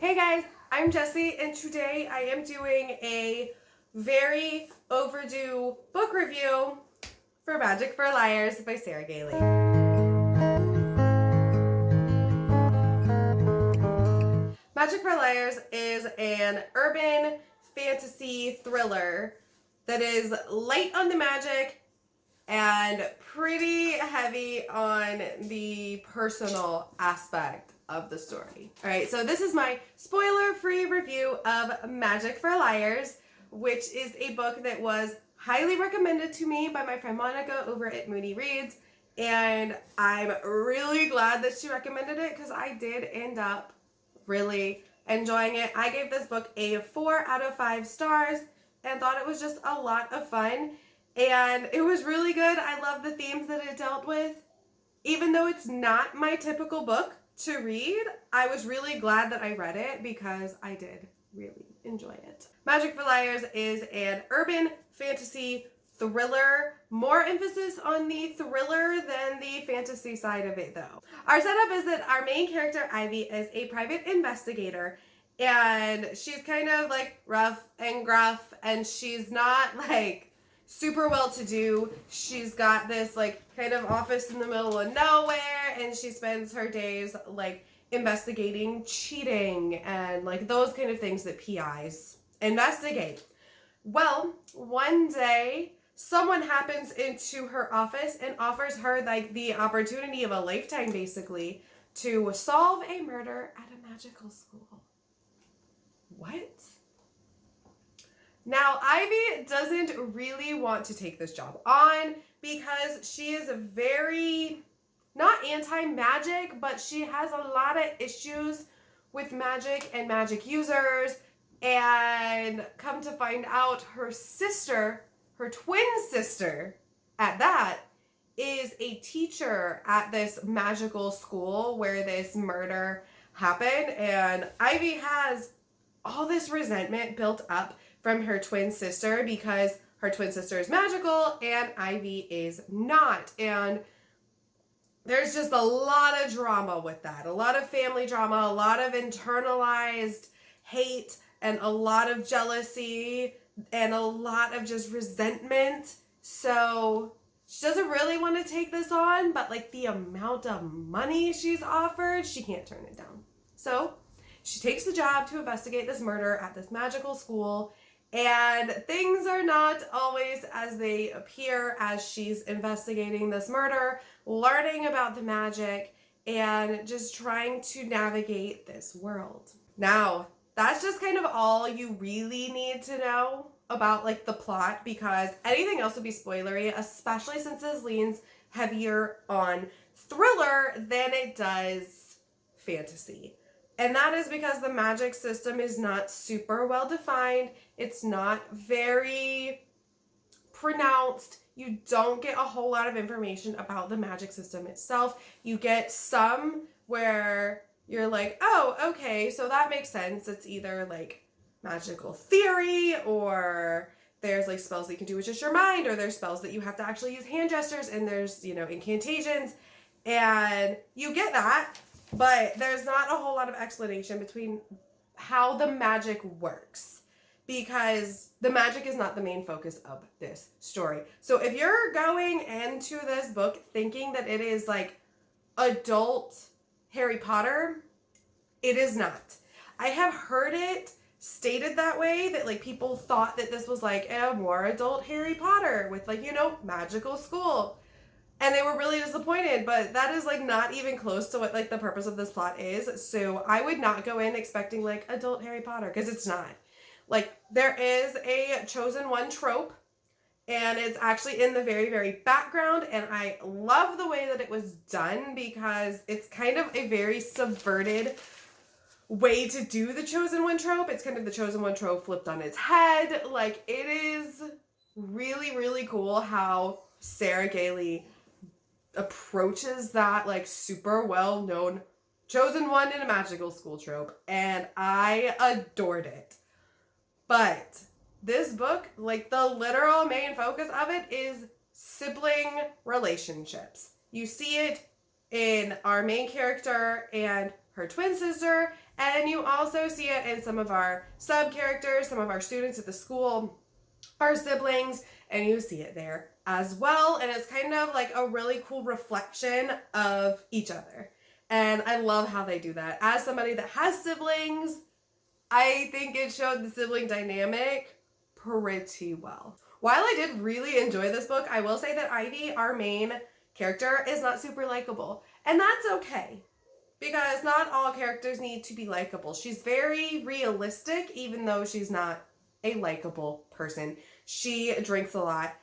Hey guys, I'm Jessie, and today I am doing a very overdue book review for Magic for Liars by Sarah Gailey. Magic for Liars is an urban fantasy thriller that is light on the magic and pretty heavy on the personal aspect of the story. All right, so this is my spoiler-free review of Magic for Liars, which is a book that was highly recommended to me by my friend Monica over at Moody Reads, and I'm really glad that she recommended it because I did end up really enjoying it. I gave this book a 4 out of 5 stars and thought it was just a lot of fun. And it was really good. I love the themes that it dealt with. Even though it's not my typical book to read, I was really glad that I read it because I did really enjoy it. Magic for Liars is an urban fantasy thriller. More emphasis on the thriller than the fantasy side of it though. Our setup is that our main character, Ivy, is a private investigator, and she's kind of like rough and gruff, and she's not like super well-to-do. She's got this like kind of office in the middle of nowhere, and she spends her days like investigating cheating and like those kind of things that PIs investigate. Well, one day someone happens into her office and offers her like the opportunity of a lifetime basically to solve a murder at a magical school. What? Now, Ivy doesn't really want to take this job on because she is very, not anti-magic, but she has a lot of issues with magic and magic users. And come to find out, her sister, her twin sister at that, is a teacher at this magical school where this murder happened. And Ivy has all this resentment built up from her twin sister because her twin sister is magical and Ivy is not. And there's just a lot of drama with that. A lot of family drama, a lot of internalized hate, and a lot of jealousy, and a lot of just resentment. So she doesn't really want to take this on, but like the amount of money she's offered, she can't turn it down. So she takes the job to investigate this murder at this magical school, and things are not always as they appear as she's investigating this murder, learning about the magic, and just trying to navigate this world. Now, that's just kind of all you really need to know about like the plot, because anything else would be spoilery, especially since this leans heavier on thriller than it does fantasy. And that is because the magic system is not super well defined. It's not very pronounced. You don't get a whole lot of information about the magic system itself. You get some where you're like, oh, okay, so that makes sense. It's either like magical theory, or there's like spells that you can do with just your mind, or there's spells that you have to actually use hand gestures, and there's, you know, incantations, and you get that. But there's not a whole lot of explanation between how the magic works, because the magic is not the main focus of this story. So if you're going into this book thinking that it is like adult Harry Potter, it is not. I have heard it stated that way, that like people thought that this was like a more adult Harry Potter with like, you know, magical school. And they were really disappointed, but that is like not even close to what like the purpose of this plot is. So I would not go in expecting like adult Harry Potter, because it's not. Like, there is a chosen one trope, and it's actually in the very, very background, and I love the way that it was done because it's kind of a very subverted way to do the chosen one trope. It's kind of the chosen one trope flipped on its head. Like, it is really, really cool how Sarah Gailey approaches that like super well known chosen one in a magical school trope, and I adored it. But this book, like the literal main focus of it is sibling relationships. You see it in our main character and her twin sister, and you also see it in some of our sub-characters, some of our students at the school, our siblings, and you see it there as well. And it's kind of like a really cool reflection of each other. And I love how they do that. As somebody that has siblings, I think it showed the sibling dynamic pretty well. While I did really enjoy this book, I will say that Ivy, our main character, is not super likable. And that's okay, because not all characters need to be likable. She's very realistic, even though she's not a likable person. She drinks a lot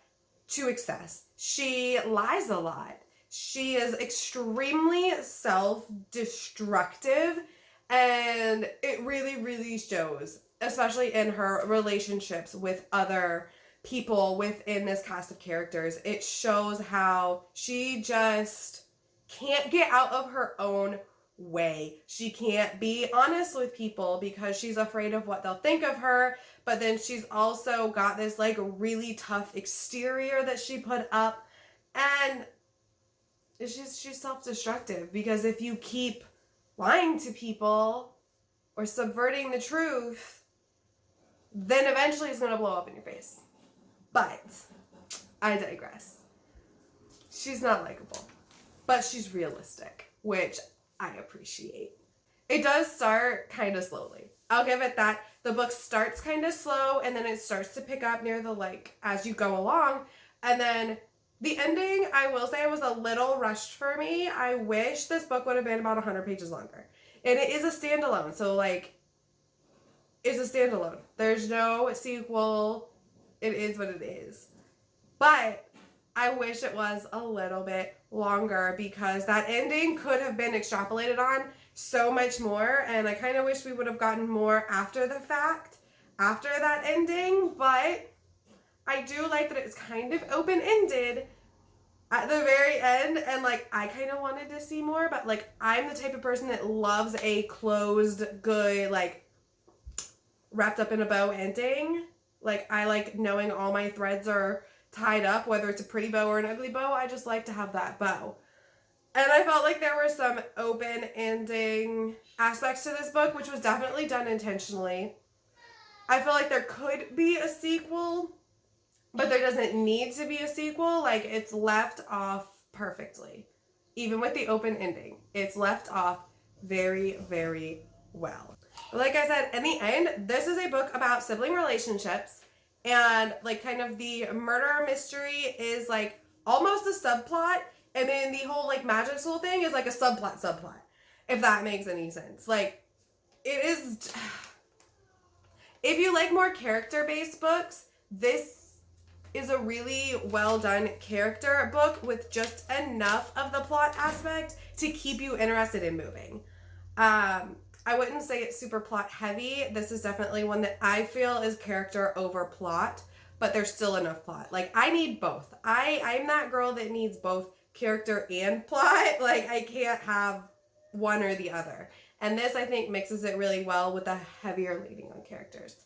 to excess. She lies a lot. She is extremely self-destructive, and it really, really shows, especially in her relationships with other people within this cast of characters. It shows how she just can't get out of her own way. She can't be honest with people because she's afraid of what they'll think of her, but then she's also got this like really tough exterior that she put up, and she's self-destructive, because if you keep lying to people or subverting the truth, then eventually it's going to blow up in your face. But I digress. She's not likable, but she's realistic, which I appreciate. It does start kind of slowly. I'll give it that. The book starts kind of slow, and then it starts to pick up near the, like, as you go along. And then the ending, I will say, was a little rushed for me. I wish this book would have been about 100 pages longer. And it is a standalone, so, like, it's a standalone. There's no sequel. It is what it is. But I wish it was a little bit longer, because that ending could have been extrapolated on so much more, and I kind of wish we would have gotten more after the fact, after that ending. But I do like that it's kind of open-ended at the very end, and like I kind of wanted to see more, but like I'm the type of person that loves a closed, good, like wrapped up in a bow ending. Like I like knowing all my threads are tied up, whether it's a pretty bow or an ugly bow. I just like to have that bow. And I felt like there were some open ending aspects to this book, which was definitely done intentionally. I feel like there could be a sequel, but there doesn't need to be a sequel. Like, it's left off perfectly. Even with the open ending, it's left off very, very well. But like I said, in the end, this is a book about sibling relationships, and like kind of the murder mystery is like almost a subplot, and then the whole like magic school thing is like a subplot, if that makes any sense. Like, it is, if you like more character-based books, this is a really well done character book with just enough of the plot aspect to keep you interested in moving. I wouldn't say it's super plot heavy. This is definitely one that I feel is character over plot, but there's still enough plot. Like, I need both. I'm that girl that needs both character and plot. Like, I can't have one or the other. And this, I think, mixes it really well with the heavier leading on characters.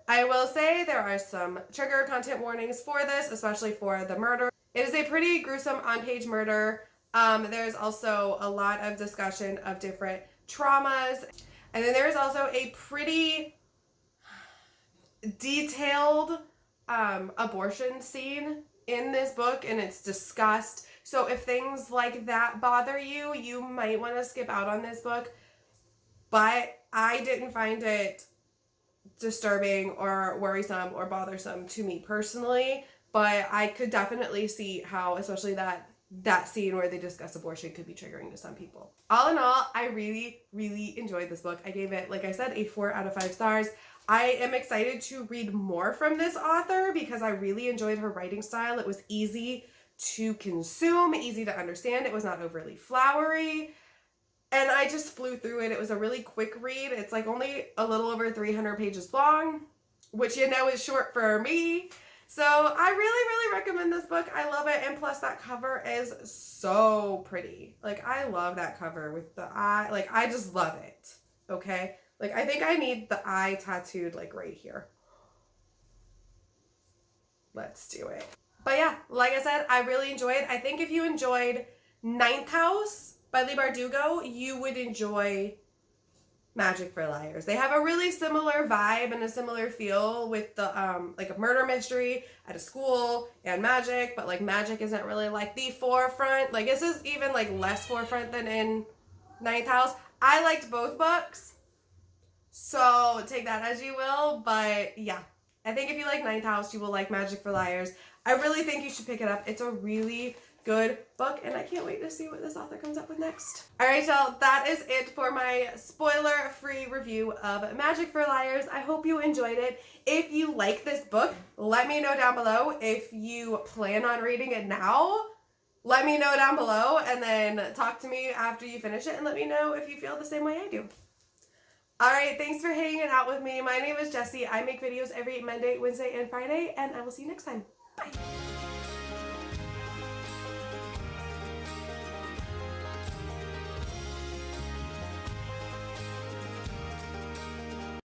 I will say there are some trigger content warnings for this, especially for the murder. It is a pretty gruesome on-page murder. There's also a lot of discussion of different traumas. And then there's also a pretty detailed abortion scene in this book, and it's discussed. So if things like that bother you, you might want to skip out on this book. But I didn't find it disturbing or worrisome or bothersome to me personally, but I could definitely see how, especially that scene where they discuss abortion, could be triggering to some people. All in all, I really, really enjoyed this book. I gave it, like I said, a 4 out of 5 stars. I am excited to read more from this author because I really enjoyed her writing style. It was easy to consume, easy to understand. It was not overly flowery. And I just flew through it. It was a really quick read. It's like only a little over 300 pages long, which you know is short for me. So I really, really recommend this book. I love it. And plus that cover is so pretty. Like, I love that cover with the eye. Like, I just love it. Okay? Like, I think I need the eye tattooed like right here. Let's do it. But yeah, like I said, I really enjoyed. I think if you enjoyed Ninth House, by Leigh Bardugo, you would enjoy Magic for Liars. They have a really similar vibe and a similar feel with the like a murder mystery at a school and magic, but like magic isn't really like the forefront. Like this is even like less forefront than in Ninth House. I liked both books, so take that as you will. But yeah, I think if you like Ninth House, you will like Magic for Liars. I really think you should pick it up. It's a really good book, and I can't wait to see what this author comes up with next. All right, y'all, that is it for my spoiler-free review of Magic for Liars. I hope you enjoyed it. If you like this book, let me know down below. If you plan on reading it now, let me know down below, and then talk to me after you finish it and let me know if you feel the same way I do. All right, thanks for hanging out with me. My name is Jessie. I make videos every Monday, Wednesday, and Friday, and I will see you next time. Bye.